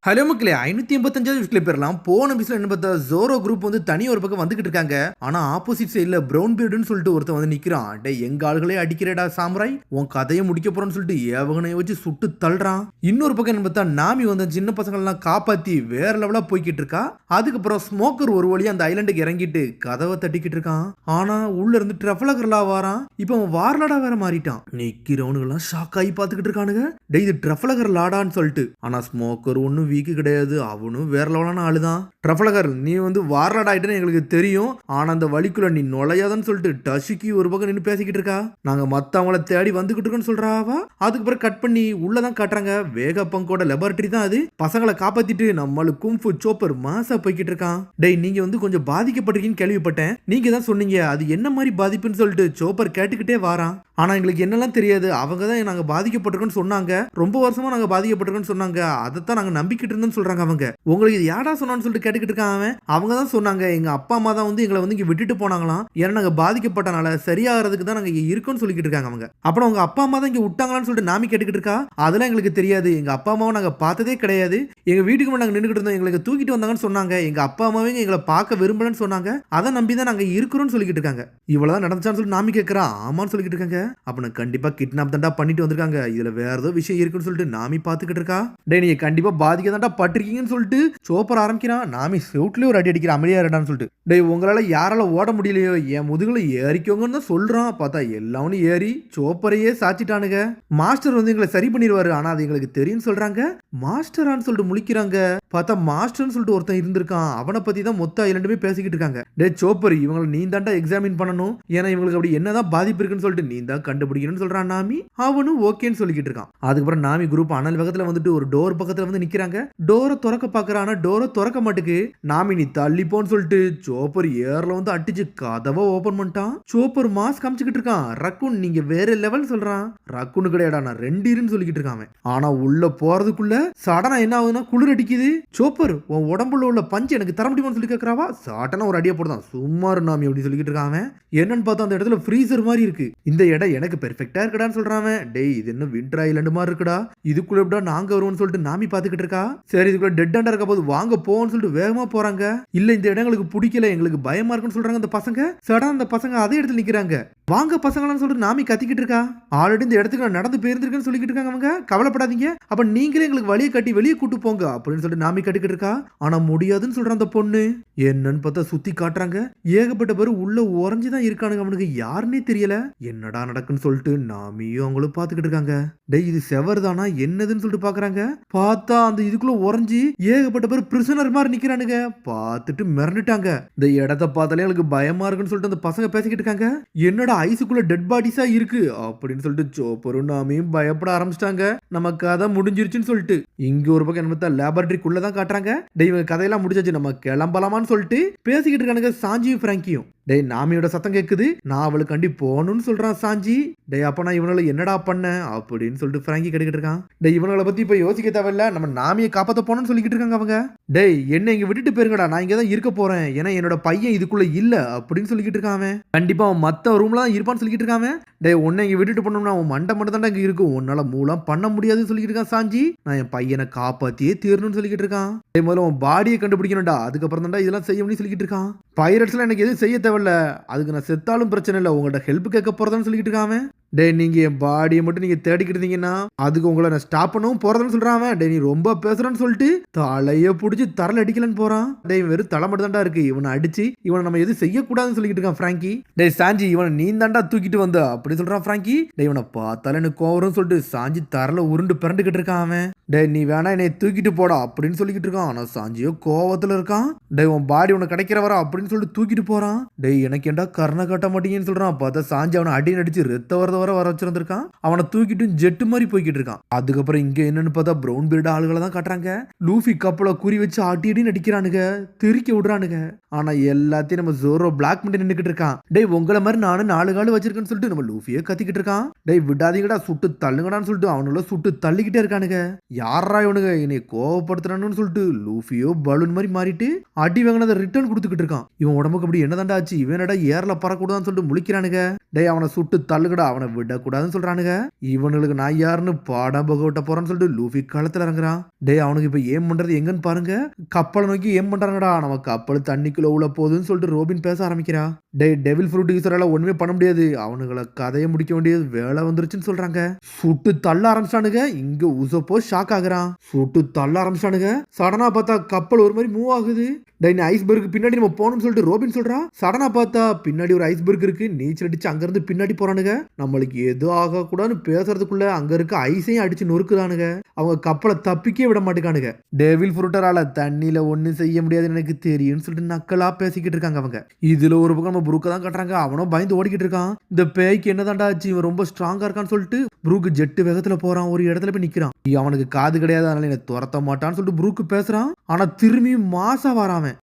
Hello மக்களே 585 விஷயத்துல போயிடலாம். போன விஷயம் என்ன பார்த்தா ஜோரோ குரூப் வந்து தனி ஒரு பக்கம் வந்துகிட்டு இருக்காங்க. ஆனா ஆப்போசிட் சைடுல பிரவுன் பீர்டுன்னு சொல்லிட்டு ஒருத்தன் வந்து நிக்கிறான். டே எங்க ஆளுகளே அடிக்கிறடா சாமுராய், உன் கதையை முடிக்க போறோன்னு சொல்லிட்டு ஏவகனையை வச்சு சுட்டு தள்ளுறான். இன்னொரு பக்கம் என்ன பார்த்தா நாமி வந்து சின்ன பசங்க எல்லாம் காப்பாத்தி வேற லெவலா போய்கிட்டு இருக்கா. அதுக்கப்புறம் ஸ்மோக்கர் ஒரு வழியா அந்த ஐலண்டுக்கு இறங்கிட்டு கதவை தட்டிக்கிட்டு இருக்கான். ஆனா உள்ள இருந்து ட்ரஃபலகர்லா வாரான். இப்ப அவன் வார்லடா வேற மாறிட்டான். நிக்கிறவனுங்க எல்லாம் ஷாக் ஆகி பாத்துக்கிட்டு இருக்கானுங்க. டே இது ட்ரஃபலகர் லாடான்னு சொல்லிட்டு. ஆனா ஸ்மோக்கர் ஒன்னும் வீக்கு கிடையாது, அவனும் வேற லெவலான ஆளுதான். ட்ரஃபலகர் நீ வந்து வார்லாட் ஆயிட்டேன்னு எங்களுக்கு தெரியும், ஆனா அந்த வழிக்குள்ள நீ நுழையாதன்னு சொல்லிட்டு டஷிக்கு ஒரு பக்கம் நின்று பேசிக்கிட்டு இருக்கா. நாங்க மத்தவங்கள தேடி வந்துகிட்டு இருக்கோன்னு சொல்றாவா. அதுக்கப்புறம் கட் பண்ணி உள்ளதான் காட்டுறாங்க. வேக பங்கோட லெபார்டரி தான் அது. பசங்களை காப்பாத்திட்டு நம்மளுக்கு கும்ஃபு சோப்பர் மாசா போய்கிட்டு இருக்கான். டேய் நீங்க வந்து கொஞ்சம் பாதிக்கப்பட்டிருக்கீங்கன்னு கேள்விப்பட்டேன், நீங்க தான் சொன்னீங்க அது என்ன மாதிரி பாதிப்புன்னு சொல்லிட்டு சோப்பர் கேட்டுக்கிட்டே வாரான். ஆனா எங்களுக்கு என்னெல்லாம் தெரியாது, அவங்க தான் நாங்க பாதிக்கப்பட்டிருக்கோன்னு சொன்னாங்க, ரொம்ப வருஷமா நாங்க பாதிக்கப்பட்டிருக்கோன்னு சொன்னாங்க, அதைத்தான் நாங்க நம்பிக்கிட்டு இருந்தோம்னு சொல்றாங்க. அவங்க உங்களுக்கு இது யாரா சொன்னான்னு சொல்லிட்டு கேட்டுக்கிட்டு இருக்கான். அவங்க தான் சொன்னாங்க எங்க அப்பா அம்மா தான் வந்து எங்களை வந்து இங்க விட்டுட்டு போனாங்களாம், ஏன்னா நாங்க பாதிக்கப்பட்டனால சரியாகிறதுக்கு தான் நாங்க இங்க இருக்கோம்னு சொல்லிக்கிட்டு இருக்காங்க அவங்க. அப்புறம் உங்க அப்பா அம்மா தான் இங்க விட்டாங்களான்னு சொல்லிட்டு நாமி கேட்டுக்கிட்டு இருக்கா. அதெல்லாம் எங்களுக்கு தெரியாது, எங்க அப்பா அம்மாவை நாங்க பார்த்ததே கிடையாது, எங்க வீட்டுக்கு முன்னாடி நாங்க நின்றுக்கிட்டு இருந்தோம், எங்களுக்கு தூக்கிட்டு வந்தாங்கன்னு சொன்னாங்க, எங்க அப்பா அம்மாவே எங்களை பார்க்க விரும்பலன்னு சொன்னாங்க, அதை நம்பி தான் நாங்க இருக்கிறோம்னு சொல்லிக்கிட்டு இருக்காங்க. இவ்வளவுதான் நடந்துச்சான்னு சொல்லி நாமி கேட்கறான். ஆமான்னு சொல்லிக்கிட்டு இருக்காங்க. அப்ப கண்டிப்பா கிட்னாப் தாண்டா பண்ணிட்டு வந்திருக்காங்க, இதுல வேற ஏதோ விஷயம் இருக்குன்னு சொல்லிட்டு நாமி பாத்துக்கிட்டு இருக்கா. டே நீங்க கண்டிப்பா பாதிக்க தாண்டா பட்டிருக்கீங்கன்னு சொல்லிட்டு சோப்பர் ஆரம்பிக்கிறான். நாமி செவுட்லயே ஒரு அடி அடிக்கிற அமைதியா இருடான்னு சொல்லிட்டு. டே உங்களால யாரால ஓட முடியலையோ என் முதுகுல ஏறிக்கோங்கன்னு தான் சொல்றான். பார்த்தா எல்லாவனும் ஏறி சோப்பரையே சாச்சிட்டானுங்க. மாஸ்டர் வந்து எங்களை சரி பண்ணிடுவாரு, ஆனா அது எங்களுக்கு தெரியும் சொல்றாங்க. மாஸ்டரான்னு சொல்லிட்டு முழிக்கிறாங்க. பார்த்தா மாஸ்டர்னு சொல்லிட்டு ஒருத்தன் இருந்திருக்கான், அவனை பத்தி தான் மொத்த ஐலண்டுமே பேசிக்கிட்டு இருக்காங்க. டே சோப்பர் இவங்களை நீ தாண்டா எக்ஸாமின் பண்ணணும், ஏன்னா இவங்களுக்கு அப்படி என்னதான் பாதிப்பு இருக்குன்னு சொல்லிட்டு நீ தான் கண்டுபிடிக்கணும்னு சொல்றான் நாமி. அவனும் ஓகேன்னு சொல்லிக்கிட்டு இருக்கான். அதுக்கப்புறம் நாமி குரூப் அனல் பக்கத்துல வந்துட்டு ஒரு டோர் பக்கத்துல வந்து நிக்கிறாங்க. டோரை திறக்க பாக்குறான், டோரை திறக்க மாட்டுக்கு. நாமி நீ தள்ளிப்போன்னு சொல்லிட்டு சோப்பர் ஏர்ல வந்து அடிச்சு கதவை ஓபன் பண்ணிட்டான். சோப்பர் மாஸ்க் காமிச்சுக்கிட்டு இருக்கான். ரக்குன் நீங்க வேற லெவல் சொல்றான். ரக்குன்னு கிடையாடா நான் 2 இருன்னு சொல்லிக்கிட்டு இருக்கான். ஆனா உள்ள போறதுக்குள்ள சடனா என்ன ஆகுதுன்னா குளிர் அடிக்குது. சோப்பர் உன் உடம்புல உள்ள பஞ்சு எனக்கு தர முடியுமான்னு சொல்லி கேட்கறாவா. சடனா ஒரு அடியை போடுதான். சும்மாரு நாமி அப்படி சொல்லிக்கிட்டு இருக்கான். என்னன்னு பார்த்தா அந்த இடத்துல ஃப்ரீசர் மாதிரி இருக்கு. இந்த இடம் எனக்கு பெர்ஃபெக்டா இருக்குடான்னு சொல்றான். டேய் இது என்ன விண்டர் ஐலண்ட் மாதிரி இருக்குடா, இதுக்குள்ள எப்படா நாங்க வருவோம்னு சொல்லிட்டு நாமி பாத்துக்கிட்டு இருக்கா. சரி இதுக்குள்ள டெட் அண்டா இருக்க போது வாங்க போவோம்னு சொல்லிட்டு வேகமா போறாங்க. இல்ல இந்த இடம் எங்களுக்கு பிடிக்கல, எங்களுக்கு பயமா இருக்குன்னு சொல்றாங்க அந்த பசங்க. சடனா அந்த பசங்க அதே இடத்துல நிக்கிறாங்க. வாங்க பசங்களான்னு சொல்லிட்டு நாமி கத்திக்கிட்டு இருக்கா. ஆல்ரெடி இந்த இடத்துக்கு நான் நடந்து போயிருந்திருக்கேன்னு சொல்லிக்கிட்டு இருக்காங்க அவங்க. கவலைப்படாதீங்க, அப்ப நீங்களே எங்களுக்கு வழியை கட்டி வெளியே கூட்டு போங்க அப்படின்னு சொல்லிட்டு நாமி கட்டிக்கிட்டு இருக்கா. ஆனா முடியாதுன்னு சொல்றான் அந்த பொண்ணு. என்னன்னு பார்த்தா சுத்தி காட்டுறாங்க. ஏகப்பட்ட பேர் உள்ள உறைஞ்சுதான் இருக்கானுங்க, அவனுக்கு யாருன்னே தெரியல. என்னடா நடக்குன்னு சொல்லிட்டு நாமியும் அவங்களும் பாத்துக்கிட்டு இருக்காங்க. டேய் இது செவர் தானா என்னதுன்னு சொல்லிட்டு பாக்குறாங்க. பார்த்தா அந்த இதுக்குள்ள உறைஞ்சி ஏகப்பட்ட பேர் பிரிசனர் மாதிரி நிக்கிறானுங்க. பார்த்துட்டு மிரண்டுட்டாங்க. இந்த இடத்த பார்த்தாலே எங்களுக்கு பயமா இருக்குன்னு சொல்லிட்டு அந்த பசங்க பேசிக்கிட்டு இருக்காங்க. என்னடா ஐஸுக்குள்ள டெட் பாடிஸா இருக்கு அப்படின்னு சொல்லிட்டு சோப்பரும் நாமியும் பயப்பட ஆரம்பிச்சிட்டாங்க. நம்ம கதை முடிஞ்சிருச்சுன்னு சொல்லிட்டு. இங்க ஒரு பக்கம் என்ன லேபரட்டரிக்குள்ளதான் காட்டுறாங்க. டேய் இவங்க கதையெல்லாம் முடிஞ்சாச்சு, நம்ம கிளம்பலாமான்னு சொல்லிட்டு பேசிக்கிட்டு இருக்கானுங்க சாஞ்சியும் பிராங்கியும். டேய் நாமியோட சத்தம் கேக்குது. நான் அவளுக்கு கண்டி போகணும்னு சொல்றான் சாஞ்சி. டேய் அப்ப நான் இவனால என்னடா பண்ண அப்படின்னு சொல்லிட்டு பிராங்கி கேட்டுக்கிட்டு இருக்கான். டேய் இவனால பத்தி இப்ப யோசிக்க தேவையில்ல, நம்ம நாமியை காப்பாத்த போனோம்னு சொல்லிக்கிட்டு இருக்காங்க அவங்க. டேய் என்ன இங்க விட்டுட்டு போயிருங்கடா, நான் இங்க தான் இருக்க போறேன், ஏன்னா என்னோட பையன் இதுக்குள்ள இல்ல அப்படின்னு சொல்லிக்கிட்டு இருக்கான். கண்டிப்பா அவன் மத்த ரூம்ல தான் இருப்பான்னு சொல்லிக்கிட்டு இருக்கான். டேய் உன்னை இங்க விட்டுட்டு போனோம்னா அவன் மண்டை மட்டும் தான்டா இங்க இருக்கும், உன்னால மூலம் பண்ண முடியாதுன்னு சொல்லிக்கிட்டு இருக்கான் சாஞ்சி. நான் என் பையனை காப்பாத்தியே தீரணும்னு சொல்லிக்கிட்டு இருக்கான். டேய் முதல்ல உன் பாடியை கண்டுபிடிக்கணும்டா, அதுக்கப்புறம் தான்டா இதெல்லாம் செய்ய முடியும் சொல்லிக்கிட்டு இருக்கான். பைரட்ஸ்லாம் எனக்கு எதுவும் செய்ய தேவையில்ல, அதுக்கு நான் செத்தாலும் பிரச்சனை இல்லை, உங்கள்ட்ட ஹெல்ப் கேட்க போறதான்னு சொல்லிக்கிட்டு இருக்காம. டே நீங்க என் பாடியை மட்டும் நீங்க தேடிக்கிட்டு இருந்தீங்கன்னா அதுக்கு உங்களை நான் ஸ்டாப் பண்ணவும் போறதுன்னு சொல்றான். டே நீ ரொம்ப பேசுறன்னு சொல்லிட்டு தலைய புடிச்சு தரல அடிக்கலன்னு போறான். டே வெறும் தலை மட்டும் தாண்டா இருக்கு, இவனை அடிச்சு இவனை நம்ம எதுவும் செய்யக்கூடாதுன்னு சொல்லிக்கிட்டு இருக்கான் பிராங்கி. டே சாஞ்சி இவனை நீ தாண்டா தூக்கிட்டு வந்த அப்படி சொல்றான் பிராங்கி. டே இவனை பார்த்தால எனக்கு கோவரும் சொல்லிட்டு சாஞ்சி தரல உருண்டு பிறண்டுகிட்டு இருக்கான் அவன். டே நீ வேணா என்னை தூக்கிட்டு போடா அப்படின்னு சொல்லிக்கிட்டு இருக்கான். ஆனா சாஞ்சியோ கோவத்துல இருக்கான். டே உன் பாடி உனக்கு கிடைக்கிற வர அப்படின்னு சொல்லிட்டு தூக்கிட்டு போறான். டே எனக்கு ஏன்டா கர்ண கட்ட மாட்டீங்கன்னு சொல்றான். பார்த்தா சாஞ்சி அவனை அடி நடிச்சு ரத்த வரத வர வச்சிருந்திருக்கான். அவனை தூக்கிட்டு ஜெட்டு மாதிரி போய்கிட்டு இருக்கான். அதுக்கப்புறம் இங்க என்னன்னு பார்த்தா பிரவுன் பீர்டு ஆளுகளை தான் காட்டுறாங்க. லூஃபி கப்பலை குறி வச்சு ஆட்டி அடி நடிக்கிறானுங்க, திருக்கி விடுறானுங்க. ஆனா எல்லாத்தையும் நம்ம ஜோரோ பிளாக் பண்ணி நின்னுக்கிட்டு இருக்கான். டேய் உங்களை மாதிரி நானும் 4 கால் வச்சிருக்கேன்னு சொல்லிட்டு நம்ம லூஃபியே கத்திக்கிட்டு இருக்கான். டேய் விடாதீங்கடா சுட்டு தள்ளுங்கடான்னு சொல்லிட்டு அவனுள்ள சுட்டு தள்ளிக்கிட்டே இருக்கானுங்க. யாரா இவனுங்க என்னை கோவப்படுத்துறான்னு சொல்லிட்டு லூஃபியோ பலூன் மாதிரி மாறிட்டு அடி வாங்கினதை ரிட்டர்ன் கொடுத்துக்கிட்டு இருக்கான். இவன் உடம்புக்கு அப்படி என்னதாண்டா ஆச்சு, இவனடா ஏர்ல பறக்கூடாதுன்னு சொல்லிட்டு முழிக்கிறானுங்க. டேய் அவனை சுட்டு தள்ளுகடா, அவனை அவனை விடக்கூடாதுன்னு சொல்றானுங்க. இவனுக்கு நான் யாருன்னு பாடம் பகவட்ட போறான்னு சொல்லிட்டு லூஃபி களத்துல இறங்குறான். டே அவனுக்கு இப்ப ஏம் பண்றது எங்கன்னு பாருங்க. கப்பலை நோக்கி ஏம் பண்றாங்கடா. நம்ம கப்பல் தண்ணிக்குள்ள உள்ள போகுதுன்னு சொல்லிட்டு ரோபின் பேச ஆரம்பிக்கிறா. டே டெவில் ஃப்ரூட் யூசரால ஒண்ணுமே பண்ண முடியாது. அவனுங்களை கதையை முடிக்க வேண்டியது வேலை வந்துருச்சுன்னு சொல்றாங்க. சுட்டு தள்ள ஆரம்பிச்சானுங்க. இங்க உசப்போ ஷாக் ஆகுறான். சுட்டு தள்ள ஆரம்பிச்சானுங்க. சடனா பார்த்தா கப்பல் ஒரு மாதிரி மூவ் ஆகுது. டைன் ஐஸ்பர்க் பின்னாடி நம்ம போகணும்னு சொல்லிட்டு ரோபின் சொல்றா. சடனா பார்த்தா பின்னாடி ஒரு ஐஸ்பர்க் இருக்கு. நீச்சல் அடிச்சு அங்க இருந்து பின்னாடி போறானுங்க. நம்மளுக்கு எதுவும் ஆகக்கூடாதுன்னு பேசுறதுக்குள்ள அங்க இருக்க ஐஸையும் அடிச்சு நொறுக்குறானுங்க. அவங்க கப்பலை தப்பிக்கே விட மாட்டேங்கானுங்க. டேவில் ஃப்ரூட்டரால தண்ணியில ஒன்னும் செய்ய முடியாதுன்னு எனக்கு தெரியும்னு சொல்லிட்டு நக்கலா பேசிக்கிட்டு இருக்காங்க அவங்க. இதுல ஒரு பக்கம் நம்ம புரூக்க தான் கட்டுறாங்க. அவனும் பயந்து ஓடிக்கிட்டு இருக்கான். இந்த பேய்க்கு என்னதான்டா ஆச்சு, இவன் ரொம்ப ஸ்ட்ராங்கா இருக்கான்னு சொல்லிட்டு புரூக்கு ஜெட்டு வேகத்துல போறான். ஒரு இடத்துல போய் நிக்கிறான். அவனுக்கு காது கிடையாது, அதனால என்ன துரத்த மாட்டான்னு சொல்லிட்டு புரூக்கு பேசுறான். ஆனா திரும்பி மாசா வராம.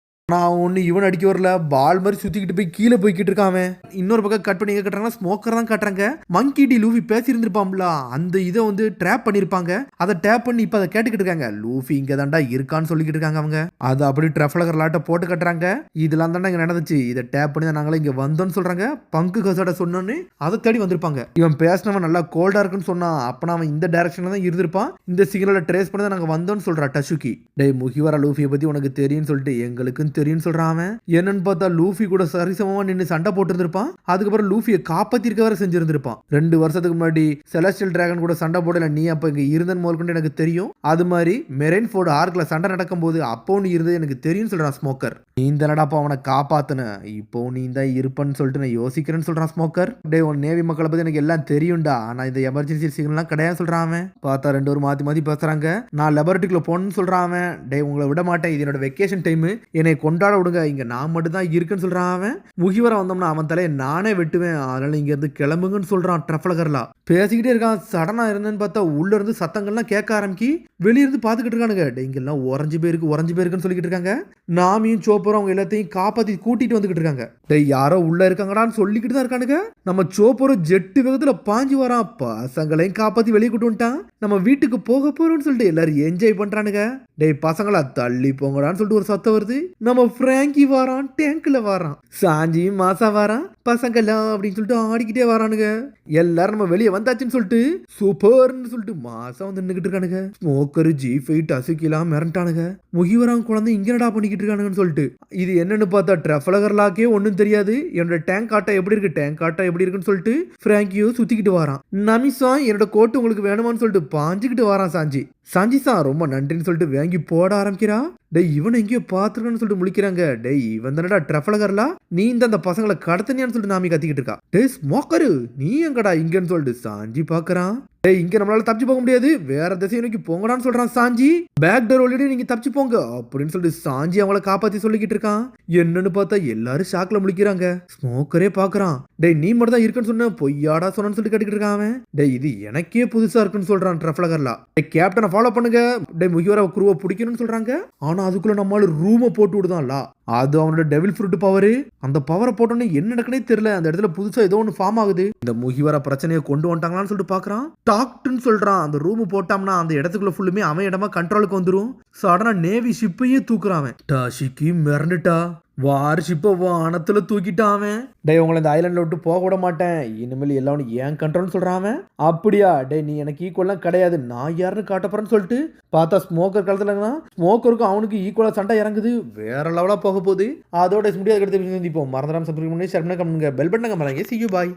நான் ஒன்று இவன் அடிக்க வரல, பால் மாதிரி சுற்றிக்கிட்டு போய் கீழே போய்கிட்டு இருக்காம. இன்னொரு பக்கம் கட் பண்ணி கட்டுறாங்கன்னா ஸ்மோக்கர் தான் கட்டுறாங்க. மங்கி டி லூஃபி பேசியிருந்திருப்பாம்ல, அந்த இதை வந்து ட்ராப் பண்ணியிருப்பாங்க. அதை டேப் பண்ணி இப்போ அதை கேட்டுக்கிட்டு இருக்காங்க. லூஃபி இங்கே தாண்டா இருக்கான்னு சொல்லிக்கிட்டு இருக்காங்க அவங்க. அதை அப்படி ட்ரஃபலகர் லாட்டை போட்டு கட்டுறாங்க. இதெல்லாம் தாண்டா இங்கே நடந்துச்சு, இதை டேப் பண்ணி தான் நாங்களே இங்கே வந்தோம்னு சொல்கிறாங்க. பங்கு கசோட சொன்னோன்னு அதை தேடி வந்திருப்பாங்க. இவன் பேசினவன் நல்லா கோல்டாக இருக்குன்னு சொன்னான். அப்போ அவன் இந்த டைரக்ஷனில் தான் இருந்திருப்பான். இந்த சிக்னலை ட்ரேஸ் பண்ணி தான் நாங்கள் வந்தோம்னு சொல்கிறா டசுகி. டே முகிவரா லூஃபியை பற்றி உனக்கு தெரியும்னு சொல்லிட்டு எங்களுக்கும் தெரியும் சொல்றான் அவன். என்னன்னு பார்த்தா லூஃபி கூட சரிசமமா நின்று சண்டை போட்டு இருந்திருப்பான். அதுக்கப்புறம் லூஃபியை காப்பாத்திருக்க வர செஞ்சிருந்திருப்பான். 2 வருஷத்துக்கு முன்னாடி செலஸ்டியல் டிராகன் கூட சண்டை போடல, நீ அப்ப இங்க இருந்தன் முதல்கொண்டு எனக்கு தெரியும். அது மாதிரி மெரைன் ஃபோர்டு ஆர்க்ல சண்டை நடக்கும் போது அப்போ நீ இருந்தது எனக்கு தெரியும் சொல்றான் ஸ்மோக்கர். நீ இந்த நடப்பா அவனை காப்பாத்துன, இப்போ நீ தான் இருப்பன்னு சொல்லிட்டு நான் யோசிக்கிறேன்னு சொல்றான் ஸ்மோக்கர். டே உன் நேவி மக்களை பத்தி எனக்கு எல்லாம் தெரியும்டா, ஆனா இந்த எமர்ஜென்சி சிக்னல்லாம் கிடையாது சொல்றான் அவன். பார்த்தா 2 பேரும் மாத்தி மாத்தி பேசுறாங்க. நான் லெபரட்டரிக்குள்ள போகணும்னு சொல்றான் அவன். டே உங்களை விட மாட்டேன், இது என்னோட வெக்கேஷன் டைம், என்னை கொண்டாட விடுங்க, இங்க நான் மட்டும் தான் இருக்குன்னு சொல்றான் அவன். முகிவரா வந்தோம்னா அவன் தலையை நானே வெட்டுவேன், அதனால இங்க இருந்து கிளம்புங்கன்னு சொல்றான் ட்ரஃபலகர்லாம். பேசிக்கிட்டே இருக்கான். சடனா இருந்தேன்னு பார்த்தா உள்ள இருந்து சத்தங்கள்லாம் கேட்க ஆரம்பிக்கி வெளியிருந்து பாத்துக்கிட்டு இருக்கானுங்க. இங்கெல்லாம் உறைஞ்சு போயிருக்குன்னு சொல்லிக்கிட்டு இருக்காங்க. நாமியும் சோப்பரும் அவங்க எல்லாத்தையும் காப்பாத்தி கூட்டிட்டு வந்துகிட்டு இருக்காங்க. டேய் யாரோ உள்ள இருக்காங்கடான்னு சொல்லிக்கிட்டு தான் இருக்கானுங்க. நம்ம சோப்பரும் ஜெட்டு வேகத்துல பாஞ்சு வரான். பசங்களையும் காப்பாத்தி வெளியே கூட்டு வந்துட்டான். நம்ம வீட்டுக்கு போக போறோம்னு சொல்லிட்டு எல்லாரும் என்ஜாய் பண்றானுங்க. டேய் பசங்களா தள்ளி போங்கடான்னு சொல்லிட்டு ஒரு சத்தம் வருது. நம்ம பிராங்கி வாரான், டேங்க்ல வாரான். சாஞ்சியும் மாசா வாரான். பசங்கெல்லாம் அப்படின்னு சொல்லிட்டு ஆடிக்கிட்டே வரானுங்க. எல்லாரும் நம்ம வெளியே வந்தாச்சுன்னு சொல்லிட்டு சூப்பர்னு சொல்லிட்டு மாசா வந்து நின்றுகிட்டு இருக்கானுங்க. Smoker G5 டசுக்கிலாம் மிரண்டானுங்க. முகிவரான் குழந்தை இங்க என்னடா பண்ணிக்கிட்டு இருக்கானுங்கன்னு சொல்லிட்டு. இது என்னன்னு பார்த்தா ட்ரஃபலகர் லாக்கே ஒன்னும் தெரியாது. என்னோட டேங்க் ஆட்டா எப்படி இருக்குன்னு சொல்லிட்டு பிராங்கியோ சுத்திக்கிட்டு வாரான். நமிசா என்னோட கோட்டு உங்களுக்கு வேணுமான்னு சொல்லிட்டு பாஞ்சுக்கிட்டு வாரான் சாஞ்சிசா ரொம்ப நன்றின்னு சொல்லிட்டு வாங்கி போட ஆரம்பிக்கிறா. டேய் இவன் எங்கேயோ பாத்துருக்கான்னு சொல்லிட்டு முழிக்கிறாங்க. டேய் இவன் தானடா ட்ரஃபலகர்லா, நீ இந்த அந்த பசங்களை கடத்தனியான்னு சொல்லிட்டு நாமி கத்திக்கிட்டு இருக்கா. டேய் ஸ்மோக்கரு நீ எங்கடா இங்கன்னு சொல்லிட்டு சாஞ்சி பாக்குறான். டேய் இங்க நம்மளால தப்பிச்சு போக முடியாது, வேற திசையை நோக்கி போங்கடான்னு சொல்றான் சாஞ்சி. பேக் டோர் ஆல்ரெடி நீங்க தப்பிச்சு போங்க அப்படின்னு சொல்லிட்டு சாஞ்சி அவங்கள காப்பாத்தி சொல்லிக்கிட்டு இருக்கான். என்னன்னு பார்த்தா எல்லாரும் ஷாக்ல முழிக்கிறாங்க. ஸ்மோக்கரே பாக்குறான். டேய் நீ மட்டும் தான் இருக்குன்னு சொன்ன, பொய்யாடா சொன்னு சொல்லிட்டு கேட்டுக்கிட்டு இருக்கான் அவன். டேய் இது எனக்கே புதுசா இருக்குன்னு சொல்றான் ட்ரஃபலகர்லா. டேய் கேப்டனை ஃபாலோ பண்ணுங்க, டேய் முகிவரா குருவை பிடிக்கணும்னு சொல்றாங்க. ஆனா அதுக்குள்ள நம்மளால ரூமை போட்டு விடுதான்ல, அது அவனோட டெவில் ஃப்ரூட் பவர். அந்த பவரை போட்டோன்னு என்ன நடக்குனே தெரியல. அந்த இடத்துல புதுசா ஏதோ ஒன்று ஃபார்ம் ஆகுது. இந்த முகிவரா பிரச்சனையை கொண்டு வந்துட்டாங்களான்னு சொல்லிட்டு பாக்குறான். டாக்டுன்னு சொல்றான். அந்த ரூம் போட்டோம்னா அந்த இடத்துக்குள்ள ஃபுல்லுமே அவன் இடமா கண்ட்ரோலுக்கு வந்துரும். சடனா நேவி ஷிப்பையே தூக்குறான். டாஷிக்கு மிரண்டுட்டா. வாரிஷிப்ப வானத்துல தூக்கிட்டான். டே உங்களை இந்த ஐலாண்ட்ல விட்டு போக விட மாட்டேன், இனிமேல் எல்லாம் ஏன் கண்ட்ரோல்னு சொல்றான். அப்படியா டே நீ எனக்கு ஈக்குவலாம் கிடையாது, நான் யாருன்னு காட்டப்பறேன்னு சொல்லிட்டு பார்த்தா ஸ்மோக்கர் காலத்துல ஸ்மோக்கருக்கும் அவனுக்கு ஈக்குவலா சண்டை இறங்குது. வேற லெவலா போக போகுது. அதோட முடியாது. மறந்துடாம சப்ஸ்கிரைப் பண்ணி ஷேர் பண்ணுங்க, பெல் பட்டனை கமெண்ட் பண்ணுங்க. See you bye.